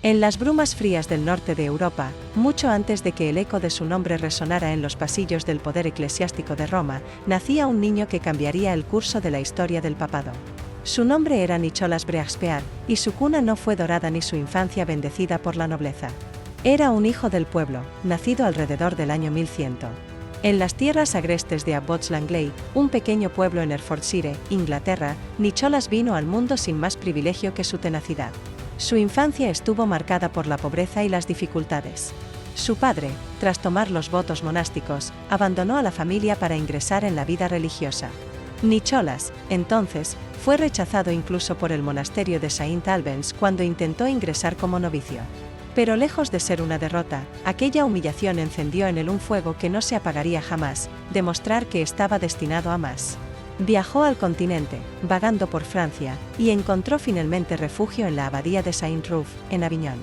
En las brumas frías del norte de Europa, mucho antes de que el eco de su nombre resonara en los pasillos del poder eclesiástico de Roma, nacía un niño que cambiaría el curso de la historia del papado. Su nombre era Nicholas Breakspear, y su cuna no fue dorada ni su infancia bendecida por la nobleza. Era un hijo del pueblo, nacido alrededor del año 1100. En las tierras agrestes de Abbots Langley, un pequeño pueblo en Hertfordshire, Inglaterra, Nicholas vino al mundo sin más privilegio que su tenacidad. Su infancia estuvo marcada por la pobreza y las dificultades. Su padre, tras tomar los votos monásticos, abandonó a la familia para ingresar en la vida religiosa. Nicholas, entonces, fue rechazado incluso por el monasterio de Saint Albans cuando intentó ingresar como novicio. Pero lejos de ser una derrota, aquella humillación encendió en él un fuego que no se apagaría jamás, demostrar que estaba destinado a más. Viajó al continente, vagando por Francia, y encontró finalmente refugio en la abadía de Saint-Rouf, en Aviñón.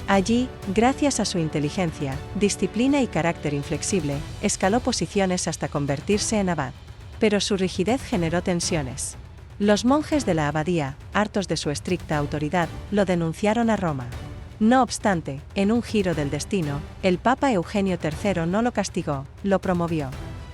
Allí, gracias a su inteligencia, disciplina y carácter inflexible, escaló posiciones hasta convertirse en abad. Pero su rigidez generó tensiones. Los monjes de la abadía, hartos de su estricta autoridad, lo denunciaron a Roma. No obstante, en un giro del destino, el Papa Eugenio III no lo castigó, lo promovió.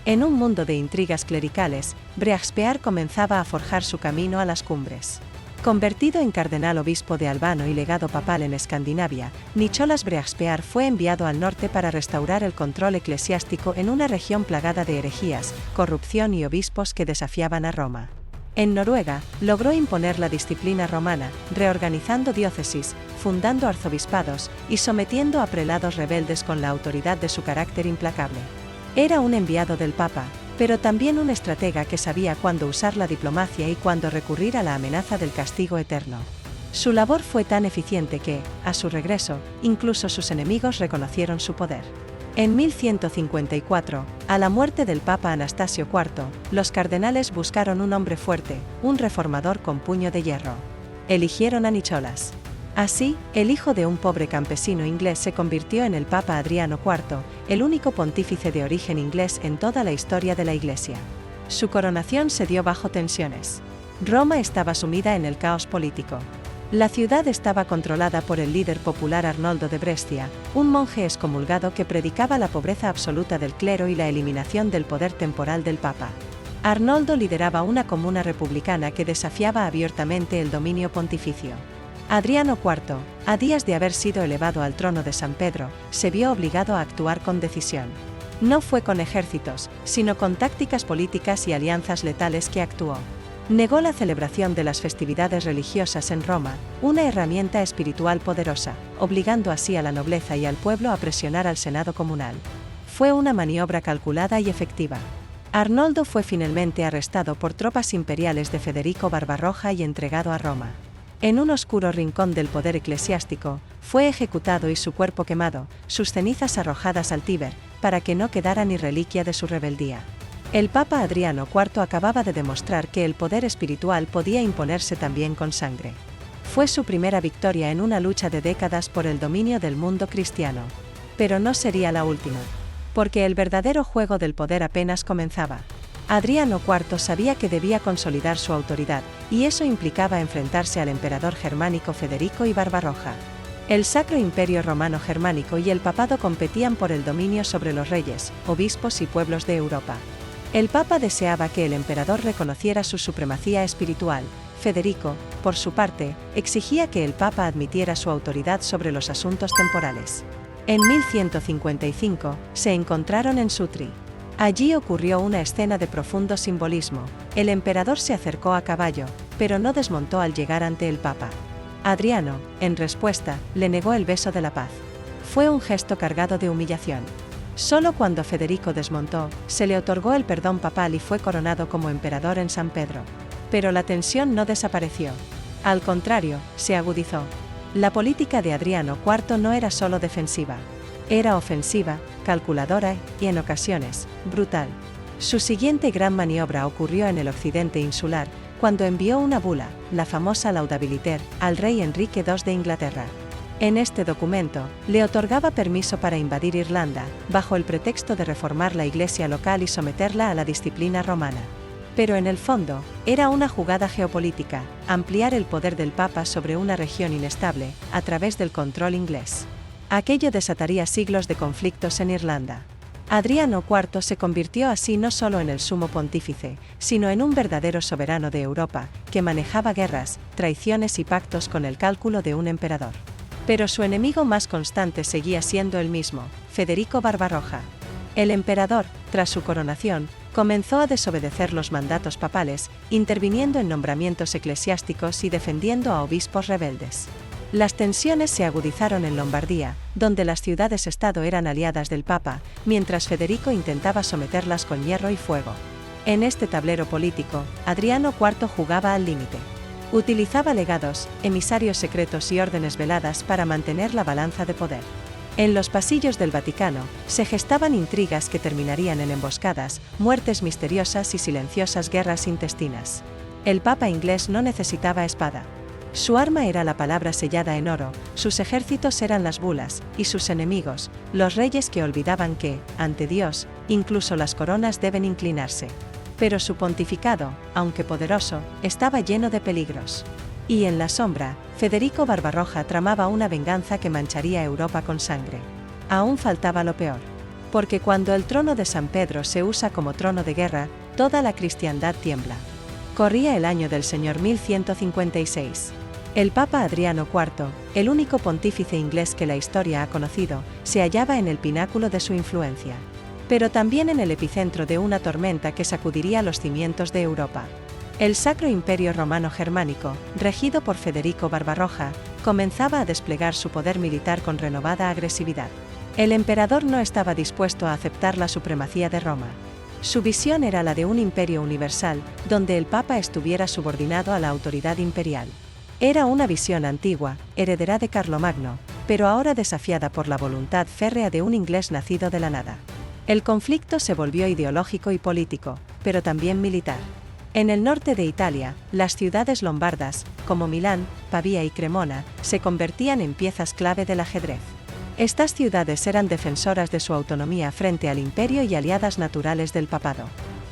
En un mundo de intrigas clericales, Breakspear comenzaba a forjar su camino a las cumbres. Convertido en cardenal obispo de Albano y legado papal en Escandinavia, Nicholas Breakspear fue enviado al norte para restaurar el control eclesiástico en una región plagada de herejías, corrupción y obispos que desafiaban a Roma. En Noruega, logró imponer la disciplina romana, reorganizando diócesis, fundando arzobispados y sometiendo a prelados rebeldes con la autoridad de su carácter implacable. Era un enviado del Papa, pero también un estratega que sabía cuándo usar la diplomacia y cuándo recurrir a la amenaza del castigo eterno. Su labor fue tan eficiente que, a su regreso, incluso sus enemigos reconocieron su poder. En 1154, a la muerte del Papa Anastasio IV, los cardenales buscaron un hombre fuerte, un reformador con puño de hierro. Eligieron a Nicholas. Así, el hijo de un pobre campesino inglés se convirtió en el Papa Adriano IV, el único pontífice de origen inglés en toda la historia de la Iglesia. Su coronación se dio bajo tensiones. Roma estaba sumida en el caos político. La ciudad estaba controlada por el líder popular Arnoldo de Brescia, un monje excomulgado que predicaba la pobreza absoluta del clero y la eliminación del poder temporal del Papa. Arnoldo lideraba una comuna republicana que desafiaba abiertamente el dominio pontificio. Adriano IV, a días de haber sido elevado al trono de San Pedro, se vio obligado a actuar con decisión. No fue con ejércitos, sino con tácticas políticas y alianzas letales que actuó. Negó la celebración de las festividades religiosas en Roma, una herramienta espiritual poderosa, obligando así a la nobleza y al pueblo a presionar al Senado comunal. Fue una maniobra calculada y efectiva. Arnoldo fue finalmente arrestado por tropas imperiales de Federico Barbarroja y entregado a Roma. En un oscuro rincón del poder eclesiástico, fue ejecutado y su cuerpo quemado, sus cenizas arrojadas al Tíber, para que no quedara ni reliquia de su rebeldía. El Papa Adriano IV acababa de demostrar que el poder espiritual podía imponerse también con sangre. Fue su primera victoria en una lucha de décadas por el dominio del mundo cristiano. Pero no sería la última. Porque el verdadero juego del poder apenas comenzaba. Adriano IV sabía que debía consolidar su autoridad, y eso implicaba enfrentarse al emperador germánico Federico y Barbarroja. El Sacro Imperio Romano Germánico y el papado competían por el dominio sobre los reyes, obispos y pueblos de Europa. El Papa deseaba que el emperador reconociera su supremacía espiritual. Federico, por su parte, exigía que el Papa admitiera su autoridad sobre los asuntos temporales. En 1155, se encontraron en Sutri. Allí ocurrió una escena de profundo simbolismo. El emperador se acercó a caballo, pero no desmontó al llegar ante el Papa. Adriano, en respuesta, le negó el beso de la paz. Fue un gesto cargado de humillación. Solo cuando Federico desmontó, se le otorgó el perdón papal y fue coronado como emperador en San Pedro. Pero la tensión no desapareció. Al contrario, se agudizó. La política de Adriano IV no era solo defensiva. Era ofensiva, calculadora y, en ocasiones, brutal. Su siguiente gran maniobra ocurrió en el occidente insular, cuando envió una bula, la famosa Laudabiliter, al rey Enrique II de Inglaterra. En este documento, le otorgaba permiso para invadir Irlanda, bajo el pretexto de reformar la iglesia local y someterla a la disciplina romana. Pero en el fondo, era una jugada geopolítica, ampliar el poder del Papa sobre una región inestable, a través del control inglés. Aquello desataría siglos de conflictos en Irlanda. Adriano IV se convirtió así no solo en el sumo pontífice, sino en un verdadero soberano de Europa, que manejaba guerras, traiciones y pactos con el cálculo de un emperador. Pero su enemigo más constante seguía siendo el mismo, Federico Barbarroja. El emperador, tras su coronación, comenzó a desobedecer los mandatos papales, interviniendo en nombramientos eclesiásticos y defendiendo a obispos rebeldes. Las tensiones se agudizaron en Lombardía, donde las ciudades-estado eran aliadas del Papa, mientras Federico intentaba someterlas con hierro y fuego. En este tablero político, Adriano IV jugaba al límite. Utilizaba legados, emisarios secretos y órdenes veladas para mantener la balanza de poder. En los pasillos del Vaticano, se gestaban intrigas que terminarían en emboscadas, muertes misteriosas y silenciosas guerras intestinas. El Papa inglés no necesitaba espada. Su arma era la palabra sellada en oro, sus ejércitos eran las bulas, y sus enemigos, los reyes que olvidaban que, ante Dios, incluso las coronas deben inclinarse. Pero su pontificado, aunque poderoso, estaba lleno de peligros. Y en la sombra, Federico Barbarroja tramaba una venganza que mancharía Europa con sangre. Aún faltaba lo peor. Porque cuando el trono de San Pedro se usa como trono de guerra, toda la cristiandad tiembla. Corría el año del Señor 1156. El Papa Adriano IV, el único pontífice inglés que la historia ha conocido, se hallaba en el pináculo de su influencia. Pero también en el epicentro de una tormenta que sacudiría los cimientos de Europa. El Sacro Imperio Romano Germánico, regido por Federico Barbarroja, comenzaba a desplegar su poder militar con renovada agresividad. El emperador no estaba dispuesto a aceptar la supremacía de Roma. Su visión era la de un imperio universal, donde el Papa estuviera subordinado a la autoridad imperial. Era una visión antigua, heredera de Carlomagno, pero ahora desafiada por la voluntad férrea de un inglés nacido de la nada. El conflicto se volvió ideológico y político, pero también militar. En el norte de Italia, las ciudades lombardas, como Milán, Pavía y Cremona, se convertían en piezas clave del ajedrez. Estas ciudades eran defensoras de su autonomía frente al imperio y aliadas naturales del papado.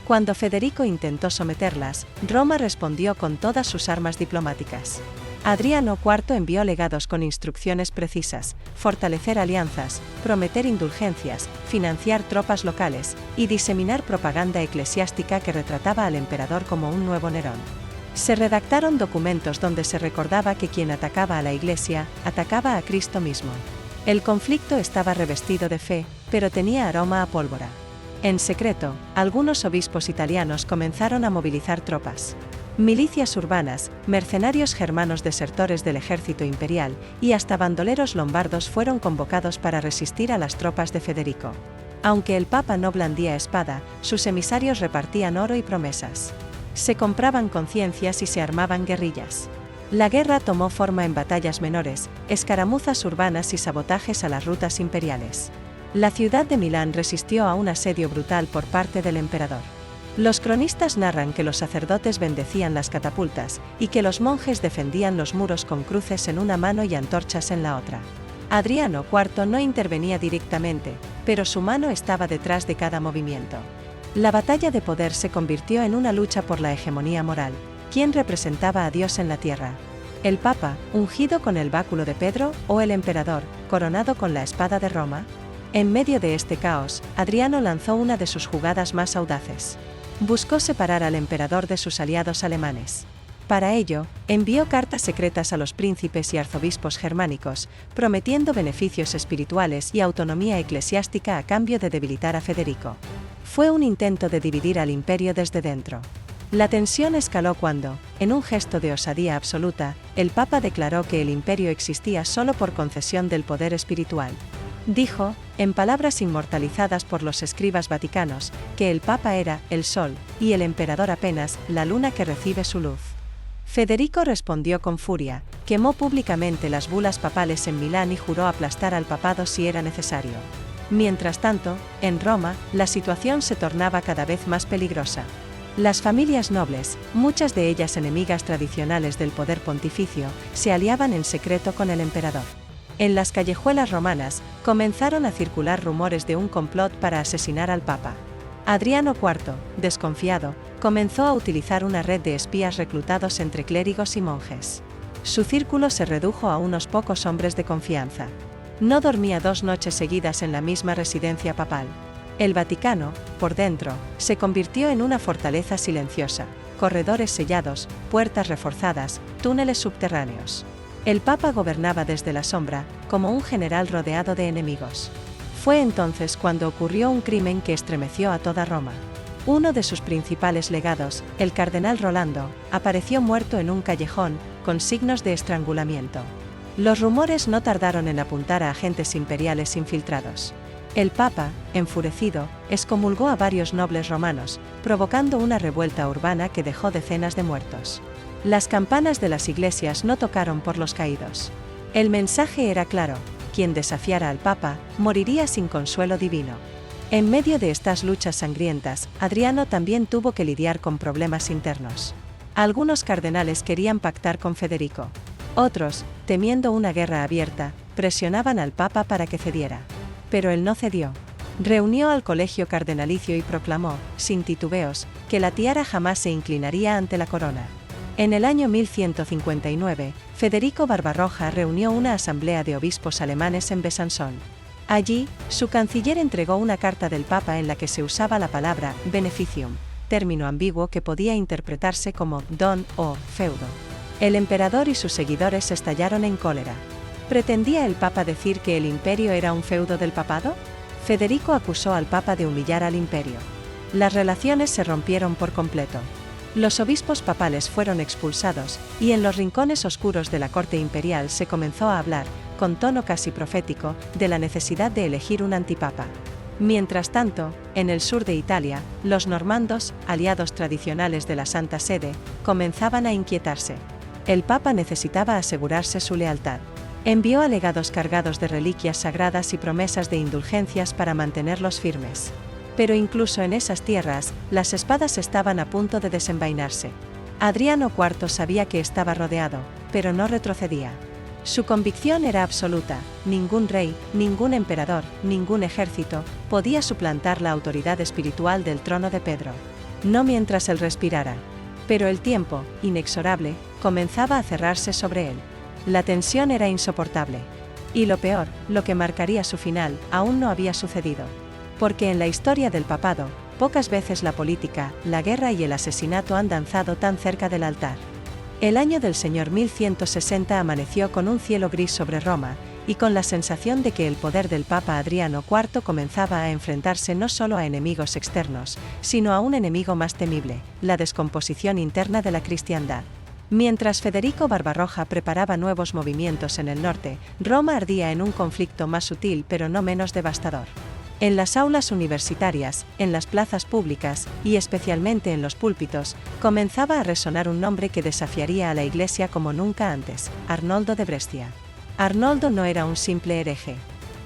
Cuando Federico intentó someterlas, Roma respondió con todas sus armas diplomáticas. Adriano IV envió legados con instrucciones precisas: fortalecer alianzas, prometer indulgencias, financiar tropas locales, y diseminar propaganda eclesiástica que retrataba al emperador como un nuevo Nerón. Se redactaron documentos donde se recordaba que quien atacaba a la Iglesia, atacaba a Cristo mismo. El conflicto estaba revestido de fe, pero tenía aroma a pólvora. En secreto, algunos obispos italianos comenzaron a movilizar tropas. Milicias urbanas, mercenarios germanos desertores del ejército imperial, y hasta bandoleros lombardos fueron convocados para resistir a las tropas de Federico. Aunque el Papa no blandía espada, sus emisarios repartían oro y promesas. Se compraban conciencias y se armaban guerrillas. La guerra tomó forma en batallas menores, escaramuzas urbanas y sabotajes a las rutas imperiales. La ciudad de Milán resistió a un asedio brutal por parte del emperador. Los cronistas narran que los sacerdotes bendecían las catapultas, y que los monjes defendían los muros con cruces en una mano y antorchas en la otra. Adriano IV no intervenía directamente, pero su mano estaba detrás de cada movimiento. La batalla de poder se convirtió en una lucha por la hegemonía moral. ¿Quién representaba a Dios en la tierra? ¿El Papa, ungido con el báculo de Pedro, o el emperador, coronado con la espada de Roma? En medio de este caos, Adriano lanzó una de sus jugadas más audaces. Buscó separar al emperador de sus aliados alemanes. Para ello, envió cartas secretas a los príncipes y arzobispos germánicos, prometiendo beneficios espirituales y autonomía eclesiástica a cambio de debilitar a Federico. Fue un intento de dividir al imperio desde dentro. La tensión escaló cuando, en un gesto de osadía absoluta, el Papa declaró que el imperio existía solo por concesión del poder espiritual. Dijo, en palabras inmortalizadas por los escribas vaticanos, que el Papa era el sol, y el emperador apenas la luna que recibe su luz. Federico respondió con furia, quemó públicamente las bulas papales en Milán y juró aplastar al papado si era necesario. Mientras tanto, en Roma, la situación se tornaba cada vez más peligrosa. Las familias nobles, muchas de ellas enemigas tradicionales del poder pontificio, se aliaban en secreto con el emperador. En las callejuelas romanas, comenzaron a circular rumores de un complot para asesinar al Papa. Adriano IV, desconfiado, comenzó a utilizar una red de espías reclutados entre clérigos y monjes. Su círculo se redujo a unos pocos hombres de confianza. No dormía 2 noches seguidas en la misma residencia papal. El Vaticano, por dentro, se convirtió en una fortaleza silenciosa, corredores sellados, puertas reforzadas, túneles subterráneos. El Papa gobernaba desde la sombra, como un general rodeado de enemigos. Fue entonces cuando ocurrió un crimen que estremeció a toda Roma. Uno de sus principales legados, el cardenal Rolando, apareció muerto en un callejón, con signos de estrangulamiento. Los rumores no tardaron en apuntar a agentes imperiales infiltrados. El Papa, enfurecido, excomulgó a varios nobles romanos, provocando una revuelta urbana que dejó decenas de muertos. Las campanas de las iglesias no tocaron por los caídos. El mensaje era claro: quien desafiara al Papa, moriría sin consuelo divino. En medio de estas luchas sangrientas, Adriano también tuvo que lidiar con problemas internos. Algunos cardenales querían pactar con Federico. Otros, temiendo una guerra abierta, presionaban al Papa para que cediera. Pero él no cedió. Reunió al colegio cardenalicio y proclamó, sin titubeos, que la tiara jamás se inclinaría ante la corona. En el año 1159, Federico Barbarroja reunió una asamblea de obispos alemanes en Besançon. Allí, su canciller entregó una carta del Papa en la que se usaba la palabra beneficium, término ambiguo que podía interpretarse como don o feudo. El emperador y sus seguidores estallaron en cólera. ¿Pretendía el Papa decir que el imperio era un feudo del papado? Federico acusó al Papa de humillar al imperio. Las relaciones se rompieron por completo. Los obispos papales fueron expulsados, y en los rincones oscuros de la corte imperial se comenzó a hablar, con tono casi profético, de la necesidad de elegir un antipapa. Mientras tanto, en el sur de Italia, los normandos, aliados tradicionales de la Santa Sede, comenzaban a inquietarse. El Papa necesitaba asegurarse su lealtad. Envió alegados cargados de reliquias sagradas y promesas de indulgencias para mantenerlos firmes. Pero incluso en esas tierras, las espadas estaban a punto de desenvainarse. Adriano IV sabía que estaba rodeado, pero no retrocedía. Su convicción era absoluta: ningún rey, ningún emperador, ningún ejército podía suplantar la autoridad espiritual del trono de Pedro. No mientras él respirara. Pero el tiempo, inexorable, comenzaba a cerrarse sobre él. La tensión era insoportable. Y lo peor, lo que marcaría su final, aún no había sucedido. Porque en la historia del papado, pocas veces la política, la guerra y el asesinato han danzado tan cerca del altar. El año del Señor 1160 amaneció con un cielo gris sobre Roma, y con la sensación de que el poder del Papa Adriano IV comenzaba a enfrentarse no solo a enemigos externos, sino a un enemigo más temible: la descomposición interna de la cristiandad. Mientras Federico Barbarroja preparaba nuevos movimientos en el norte, Roma ardía en un conflicto más sutil pero no menos devastador. En las aulas universitarias, en las plazas públicas, y especialmente en los púlpitos, comenzaba a resonar un nombre que desafiaría a la Iglesia como nunca antes: Arnoldo de Brescia. Arnoldo no era un simple hereje.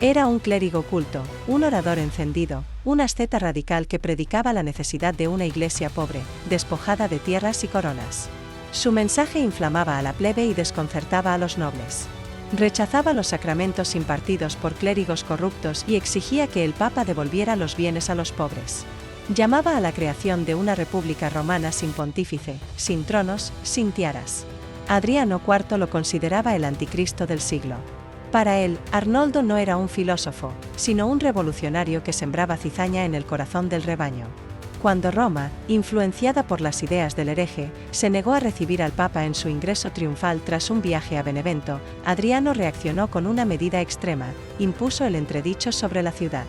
Era un clérigo culto, un orador encendido, un asceta radical que predicaba la necesidad de una Iglesia pobre, despojada de tierras y coronas. Su mensaje inflamaba a la plebe y desconcertaba a los nobles. Rechazaba los sacramentos impartidos por clérigos corruptos y exigía que el Papa devolviera los bienes a los pobres. Llamaba a la creación de una república romana sin pontífice, sin tronos, sin tiaras. Adriano IV lo consideraba el anticristo del siglo. Para él, Arnoldo no era un filósofo, sino un revolucionario que sembraba cizaña en el corazón del rebaño. Cuando Roma, influenciada por las ideas del hereje, se negó a recibir al Papa en su ingreso triunfal tras un viaje a Benevento, Adriano reaccionó con una medida extrema: impuso el entredicho sobre la ciudad.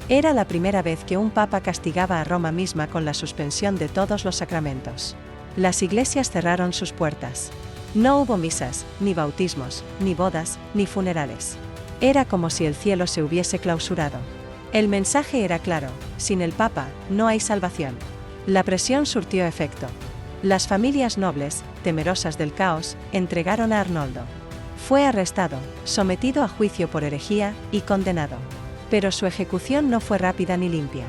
Era la primera vez que un papa castigaba a Roma misma con la suspensión de todos los sacramentos. Las iglesias cerraron sus puertas. No hubo misas, ni bautismos, ni bodas, ni funerales. Era como si el cielo se hubiese clausurado. El mensaje era claro: sin el Papa, no hay salvación. La presión surtió efecto. Las familias nobles, temerosas del caos, entregaron a Arnoldo. Fue arrestado, sometido a juicio por herejía, y condenado. Pero su ejecución no fue rápida ni limpia.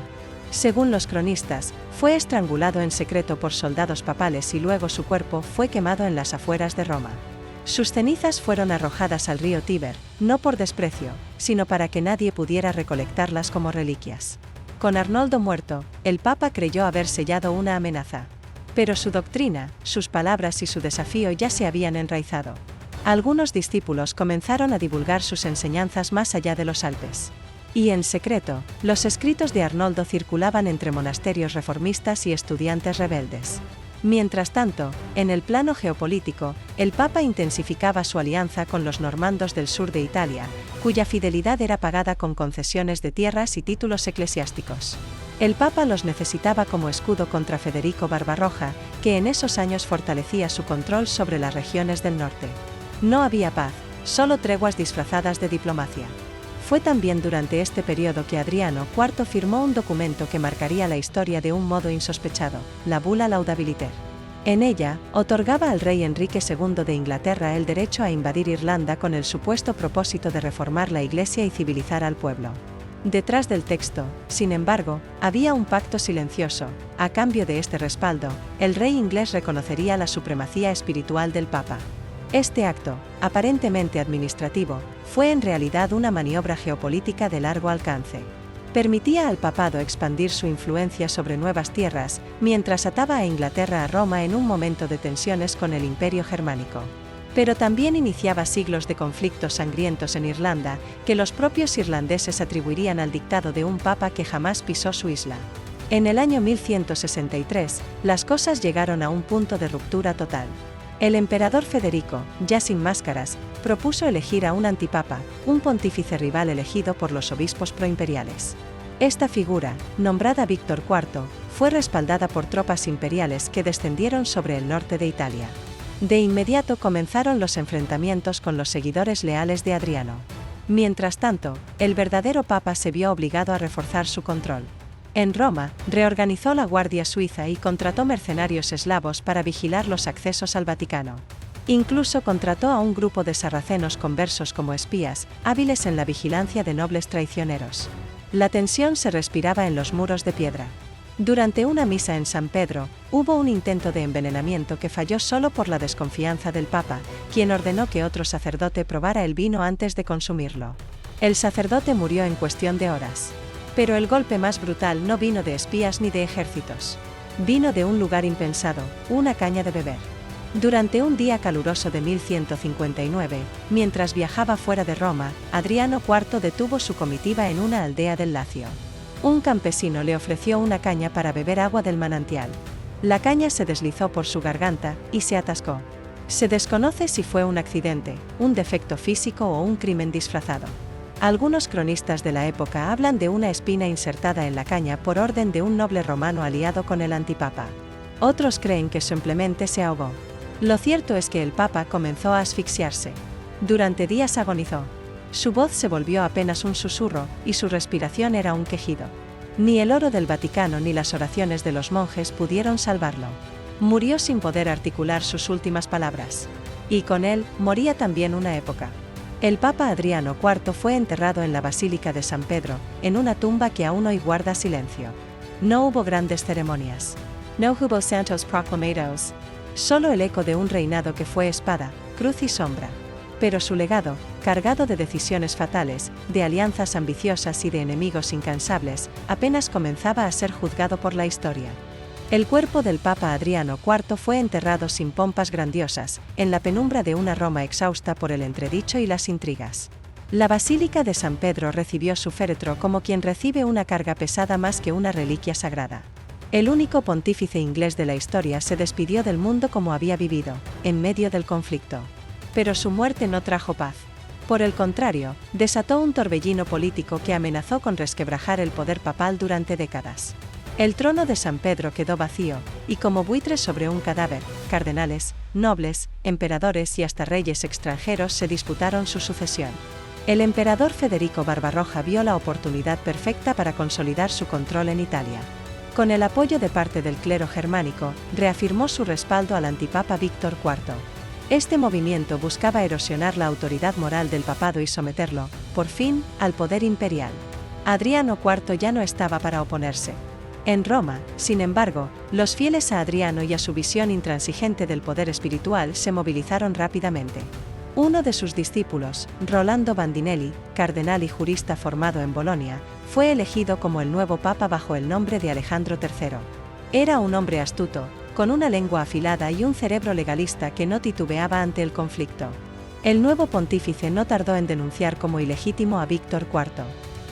Según los cronistas, fue estrangulado en secreto por soldados papales y luego su cuerpo fue quemado en las afueras de Roma. Sus cenizas fueron arrojadas al río Tíber, no por desprecio, sino para que nadie pudiera recolectarlas como reliquias. Con Arnoldo muerto, el Papa creyó haber sellado una amenaza. Pero su doctrina, sus palabras y su desafío ya se habían enraizado. Algunos discípulos comenzaron a divulgar sus enseñanzas más allá de los Alpes. Y en secreto, los escritos de Arnoldo circulaban entre monasterios reformistas y estudiantes rebeldes. Mientras tanto, en el plano geopolítico, el Papa intensificaba su alianza con los normandos del sur de Italia, cuya fidelidad era pagada con concesiones de tierras y títulos eclesiásticos. El Papa los necesitaba como escudo contra Federico Barbarroja, que en esos años fortalecía su control sobre las regiones del norte. No había paz, solo treguas disfrazadas de diplomacia. Fue también durante este periodo que Adriano IV firmó un documento que marcaría la historia de un modo insospechado, la Bula Laudabiliter. En ella, otorgaba al rey Enrique II de Inglaterra el derecho a invadir Irlanda con el supuesto propósito de reformar la Iglesia y civilizar al pueblo. Detrás del texto, sin embargo, había un pacto silencioso. A cambio de este respaldo, el rey inglés reconocería la supremacía espiritual del Papa. Este acto, aparentemente administrativo, fue en realidad una maniobra geopolítica de largo alcance. Permitía al papado expandir su influencia sobre nuevas tierras, mientras ataba a Inglaterra a Roma en un momento de tensiones con el Imperio Germánico. Pero también iniciaba siglos de conflictos sangrientos en Irlanda, que los propios irlandeses atribuirían al dictado de un papa que jamás pisó su isla. En el año 1163, las cosas llegaron a un punto de ruptura total. El emperador Federico, ya sin máscaras, propuso elegir a un antipapa, un pontífice rival elegido por los obispos proimperiales. Esta figura, nombrada Víctor IV, fue respaldada por tropas imperiales que descendieron sobre el norte de Italia. De inmediato comenzaron los enfrentamientos con los seguidores leales de Adriano. Mientras tanto, el verdadero papa se vio obligado a reforzar su control. En Roma, reorganizó la Guardia Suiza y contrató mercenarios eslavos para vigilar los accesos al Vaticano. Incluso contrató a un grupo de sarracenos conversos como espías, hábiles en la vigilancia de nobles traicioneros. La tensión se respiraba en los muros de piedra. Durante una misa en San Pedro, hubo un intento de envenenamiento que falló solo por la desconfianza del Papa, quien ordenó que otro sacerdote probara el vino antes de consumirlo. El sacerdote murió en cuestión de horas. Pero el golpe más brutal no vino de espías ni de ejércitos. Vino de un lugar impensado, una caña de beber. Durante un día caluroso de 1159, mientras viajaba fuera de Roma, Adriano IV detuvo su comitiva en una aldea del Lacio. Un campesino le ofreció una caña para beber agua del manantial. La caña se deslizó por su garganta y se atascó. Se desconoce si fue un accidente, un defecto físico o un crimen disfrazado. Algunos cronistas de la época hablan de una espina insertada en la caña por orden de un noble romano aliado con el antipapa. Otros creen que simplemente se ahogó. Lo cierto es que el papa comenzó a asfixiarse. Durante días agonizó. Su voz se volvió apenas un susurro, y su respiración era un quejido. Ni el oro del Vaticano ni las oraciones de los monjes pudieron salvarlo. Murió sin poder articular sus últimas palabras. Y con él, moría también una época. El Papa Adriano IV fue enterrado en la Basílica de San Pedro, en una tumba que aún hoy guarda silencio. No hubo grandes ceremonias. No hubo santos proclamados. Solo el eco de un reinado que fue espada, cruz y sombra. Pero su legado, cargado de decisiones fatales, de alianzas ambiciosas y de enemigos incansables, apenas comenzaba a ser juzgado por la historia. El cuerpo del Papa Adriano IV fue enterrado sin pompas grandiosas, en la penumbra de una Roma exhausta por el entredicho y las intrigas. La Basílica de San Pedro recibió su féretro como quien recibe una carga pesada más que una reliquia sagrada. El único pontífice inglés de la historia se despidió del mundo como había vivido, en medio del conflicto. Pero su muerte no trajo paz. Por el contrario, desató un torbellino político que amenazó con resquebrajar el poder papal durante décadas. El trono de San Pedro quedó vacío, y como buitres sobre un cadáver, cardenales, nobles, emperadores y hasta reyes extranjeros se disputaron su sucesión. El emperador Federico Barbarroja vio la oportunidad perfecta para consolidar su control en Italia. Con el apoyo de parte del clero germánico, reafirmó su respaldo al antipapa Víctor IV. Este movimiento buscaba erosionar la autoridad moral del papado y someterlo, por fin, al poder imperial. Adriano IV ya no estaba para oponerse. En Roma, sin embargo, los fieles a Adriano y a su visión intransigente del poder espiritual se movilizaron rápidamente. Uno de sus discípulos, Rolando Bandinelli, cardenal y jurista formado en Bolonia, fue elegido como el nuevo papa bajo el nombre de Alejandro III. Era un hombre astuto, con una lengua afilada y un cerebro legalista que no titubeaba ante el conflicto. El nuevo pontífice no tardó en denunciar como ilegítimo a Víctor IV.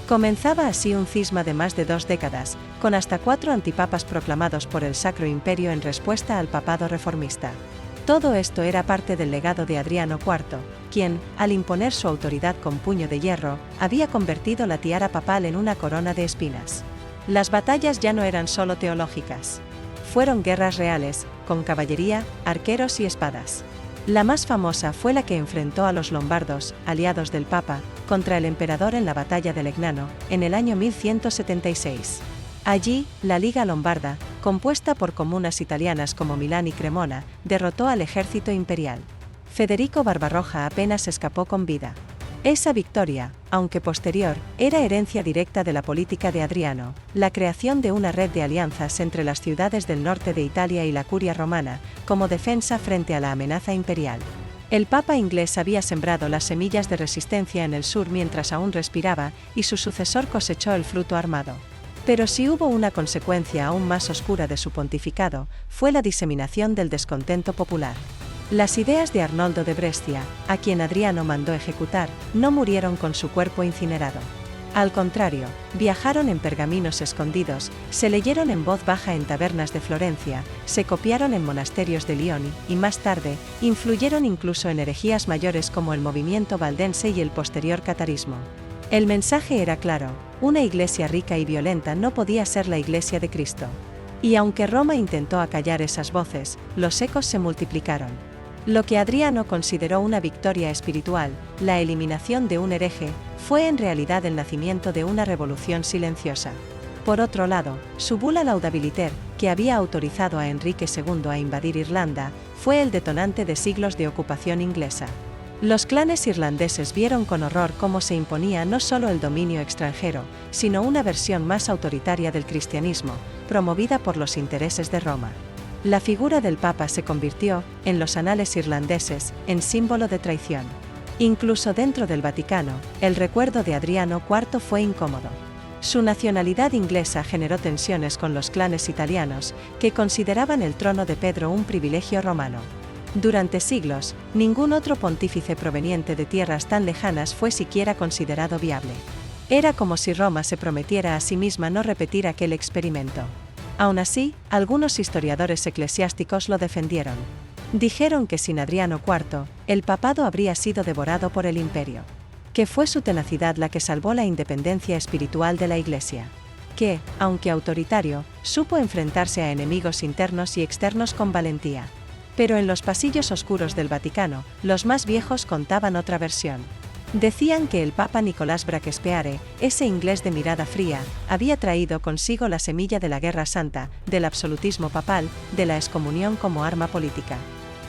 Comenzaba así un cisma de más de 2 décadas, con hasta 4 antipapas proclamados por el Sacro Imperio en respuesta al papado reformista. Todo esto era parte del legado de Adriano IV, quien, al imponer su autoridad con puño de hierro, había convertido la tiara papal en una corona de espinas. Las batallas ya no eran solo teológicas. Fueron guerras reales, con caballería, arqueros y espadas. La más famosa fue la que enfrentó a los lombardos, aliados del Papa, contra el emperador en la batalla de Legnano, en el año 1176. Allí, la Liga Lombarda, compuesta por comunas italianas como Milán y Cremona, derrotó al ejército imperial. Federico Barbarroja apenas escapó con vida. Esa victoria, aunque posterior, era herencia directa de la política de Adriano, la creación de una red de alianzas entre las ciudades del norte de Italia y la Curia romana, como defensa frente a la amenaza imperial. El Papa inglés había sembrado las semillas de resistencia en el sur mientras aún respiraba, y su sucesor cosechó el fruto armado. Pero si hubo una consecuencia aún más oscura de su pontificado, fue la diseminación del descontento popular. Las ideas de Arnoldo de Brescia, a quien Adriano mandó ejecutar, no murieron con su cuerpo incinerado. Al contrario, viajaron en pergaminos escondidos, se leyeron en voz baja en tabernas de Florencia, se copiaron en monasterios de Lyon y, más tarde, influyeron incluso en herejías mayores como el movimiento valdense y el posterior catarismo. El mensaje era claro: una iglesia rica y violenta no podía ser la Iglesia de Cristo. Y aunque Roma intentó acallar esas voces, los ecos se multiplicaron. Lo que Adriano consideró una victoria espiritual, la eliminación de un hereje, fue en realidad el nacimiento de una revolución silenciosa. Por otro lado, su bula Laudabiliter, que había autorizado a Enrique II a invadir Irlanda, fue el detonante de siglos de ocupación inglesa. Los clanes irlandeses vieron con horror cómo se imponía no solo el dominio extranjero, sino una versión más autoritaria del cristianismo, promovida por los intereses de Roma. La figura del Papa se convirtió, en los anales irlandeses, en símbolo de traición. Incluso dentro del Vaticano, el recuerdo de Adriano IV fue incómodo. Su nacionalidad inglesa generó tensiones con los clanes italianos, que consideraban el trono de Pedro un privilegio romano. Durante siglos, ningún otro pontífice proveniente de tierras tan lejanas fue siquiera considerado viable. Era como si Roma se prometiera a sí misma no repetir aquel experimento. Aún así, algunos historiadores eclesiásticos lo defendieron. Dijeron que sin Adriano IV, el papado habría sido devorado por el imperio. Que fue su tenacidad la que salvó la independencia espiritual de la Iglesia. Que, aunque autoritario, supo enfrentarse a enemigos internos y externos con valentía. Pero en los pasillos oscuros del Vaticano, los más viejos contaban otra versión. Decían que el Papa Nicolás Braquespeare, ese inglés de mirada fría, había traído consigo la semilla de la Guerra Santa, del absolutismo papal, de la excomunión como arma política.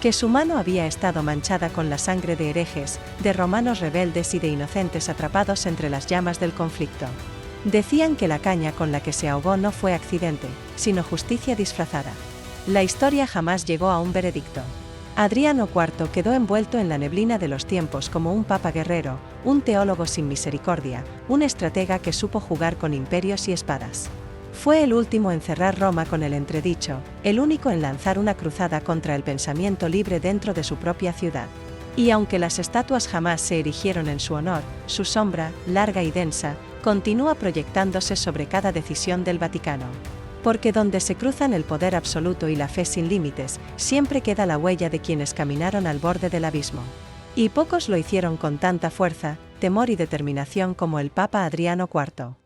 Que su mano había estado manchada con la sangre de herejes, de romanos rebeldes y de inocentes atrapados entre las llamas del conflicto. Decían que la caña con la que se ahogó no fue accidente, sino justicia disfrazada. La historia jamás llegó a un veredicto. Adriano IV quedó envuelto en la neblina de los tiempos como un papa guerrero, un teólogo sin misericordia, un estratega que supo jugar con imperios y espadas. Fue el último en cerrar Roma con el entredicho, el único en lanzar una cruzada contra el pensamiento libre dentro de su propia ciudad. Y aunque las estatuas jamás se erigieron en su honor, su sombra, larga y densa, continúa proyectándose sobre cada decisión del Vaticano. Porque donde se cruzan el poder absoluto y la fe sin límites, siempre queda la huella de quienes caminaron al borde del abismo. Y pocos lo hicieron con tanta fuerza, temor y determinación como el Papa Adriano IV.